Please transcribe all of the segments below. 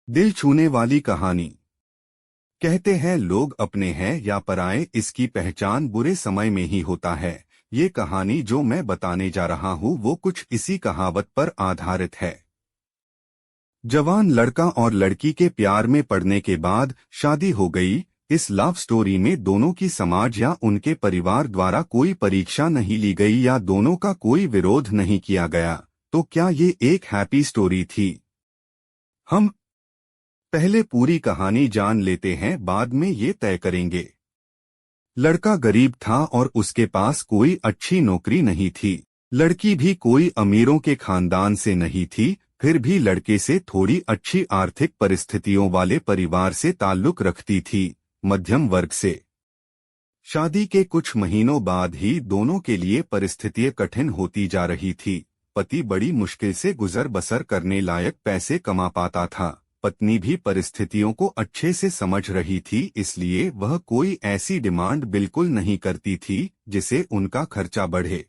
दिल छूने वाली कहानी। कहते हैं लोग अपने हैं या पराए, इसकी पहचान बुरे समय में ही होता है। ये कहानी जो मैं बताने जा रहा हूँ वो कुछ इसी कहावत पर आधारित है। जवान लड़का और लड़की के प्यार में पड़ने के बाद शादी हो गई। इस लव स्टोरी में दोनों की समाज या उनके परिवार द्वारा कोई परीक्षा नहीं ली गई या दोनों का कोई विरोध नहीं किया गया। तो क्या ये एक हैप्पी स्टोरी थी? हम पहले पूरी कहानी जान लेते हैं, बाद में ये तय करेंगे। लड़का गरीब था और उसके पास कोई अच्छी नौकरी नहीं थी। लड़की भी कोई अमीरों के खानदान से नहीं थी, फिर भी लड़के से थोड़ी अच्छी आर्थिक परिस्थितियों वाले परिवार से ताल्लुक रखती थी, मध्यम वर्ग से। शादी के कुछ महीनों बाद ही दोनों के लिए परिस्थितियां कठिन होती जा रही थी। पति बड़ी मुश्किल से गुजर बसर करने लायक पैसे कमा पाता था। पत्नी भी परिस्थितियों को अच्छे से समझ रही थी, इसलिए वह कोई ऐसी डिमांड बिल्कुल नहीं करती थी जिसे उनका खर्चा बढ़े।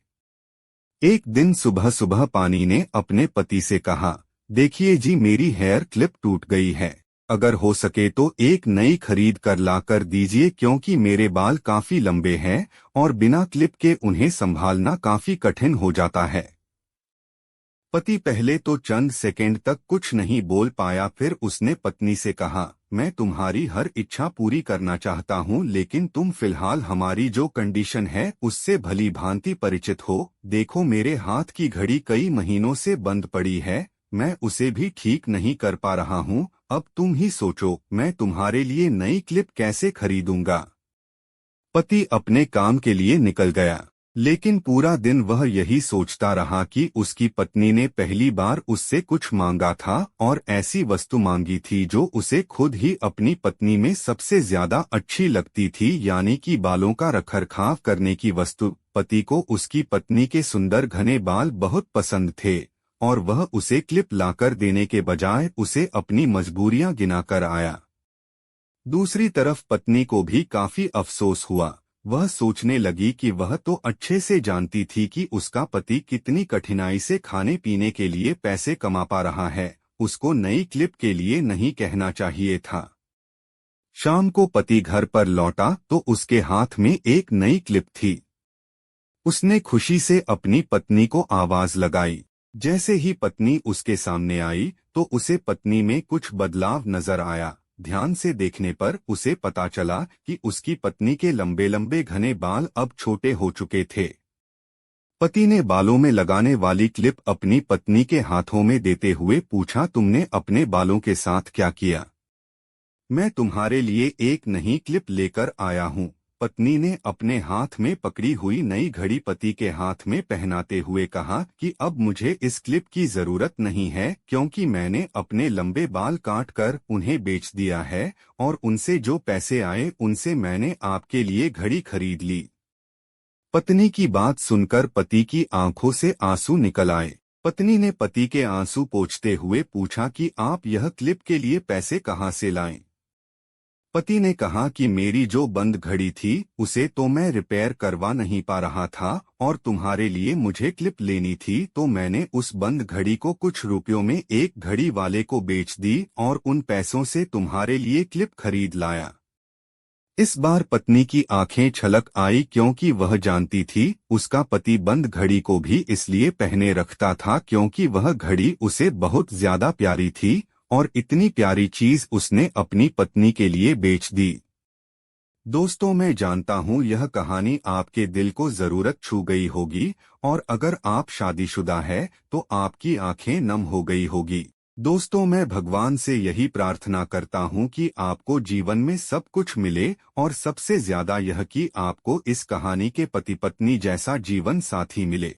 एक दिन सुबह सुबह पानी ने अपने पति से कहा, देखिए जी, मेरी हेयर क्लिप टूट गई है। अगर हो सके तो एक नई खरीद कर ला कर दीजिए, क्योंकि मेरे बाल काफी लंबे हैं और बिना क्लिप के उन्हें संभालना काफी कठिन हो जाता है। पति पहले तो चंद सेकंड तक कुछ नहीं बोल पाया, फिर उसने पत्नी से कहा, मैं तुम्हारी हर इच्छा पूरी करना चाहता हूँ, लेकिन तुम फिलहाल हमारी जो कंडीशन है उससे भली भांति परिचित हो। देखो, मेरे हाथ की घड़ी कई महीनों से बंद पड़ी है, मैं उसे भी ठीक नहीं कर पा रहा हूँ। अब तुम ही सोचो, मैं तुम्हारे लिए नई क्लिप कैसे खरीदूंगा। पति अपने काम के लिए निकल गया, लेकिन पूरा दिन वह यही सोचता रहा कि उसकी पत्नी ने पहली बार उससे कुछ मांगा था और ऐसी वस्तु मांगी थी जो उसे खुद ही अपनी पत्नी में सबसे ज्यादा अच्छी लगती थी, यानी कि बालों का रखरखाव करने की वस्तु। पति को उसकी पत्नी के सुंदर घने बाल बहुत पसंद थे और वह उसे क्लिप लाकर देने के बजाय उसे अपनी मजबूरियां गिनाकर आया। दूसरी तरफ पत्नी को भी काफी अफसोस हुआ। वह सोचने लगी कि वह तो अच्छे से जानती थी कि उसका पति कितनी कठिनाई से खाने पीने के लिए पैसे कमा पा रहा है, उसको नई क्लिप के लिए नहीं कहना चाहिए था। शाम को पति घर पर लौटा तो उसके हाथ में एक नई क्लिप थी। उसने खुशी से अपनी पत्नी को आवाज लगाई। जैसे ही पत्नी उसके सामने आई तो उसे पत्नी में कुछ बदलाव नजर आया। ध्यान से देखने पर उसे पता चला कि उसकी पत्नी के लंबे लंबे घने बाल अब छोटे हो चुके थे। पति ने बालों में लगाने वाली क्लिप अपनी पत्नी के हाथों में देते हुए पूछा, तुमने अपने बालों के साथ क्या किया? मैं तुम्हारे लिए एक नई क्लिप लेकर आया हूँ। पत्नी ने अपने हाथ में पकड़ी हुई नई घड़ी पति के हाथ में पहनाते हुए कहा कि अब मुझे इस क्लिप की जरूरत नहीं है, क्योंकि मैंने अपने लंबे बाल काट कर उन्हें बेच दिया है और उनसे जो पैसे आए उनसे मैंने आपके लिए घड़ी खरीद ली। पत्नी की बात सुनकर पति की आंखों से आंसू निकल आए। पत्नी ने पति के आंसू पोंछते हुए पूछा कि आप यह क्लिप के लिए पैसे कहाँ से लाएं? पति ने कहा कि मेरी जो बंद घड़ी थी उसे तो मैं रिपेयर करवा नहीं पा रहा था और तुम्हारे लिए मुझे क्लिप लेनी थी, तो मैंने उस बंद घड़ी को कुछ रुपयों में एक घड़ी वाले को बेच दी और उन पैसों से तुम्हारे लिए क्लिप खरीद लाया। इस बार पत्नी की आंखें छलक आई, क्योंकि वह जानती थी उसका पति बंद घड़ी को भी इसलिए पहने रखता था क्योंकि वह घड़ी उसे बहुत ज्यादा प्यारी थी और इतनी प्यारी चीज उसने अपनी पत्नी के लिए बेच दी। दोस्तों, मैं जानता हूँ यह कहानी आपके दिल को जरूरत छू गई होगी और अगर आप शादीशुदा है तो आपकी आंखें नम हो गई होगी। दोस्तों, मैं भगवान से यही प्रार्थना करता हूँ कि आपको जीवन में सब कुछ मिले और सबसे ज्यादा यह कि आपको इस कहानी के पति पत्नी जैसा जीवन साथी मिले।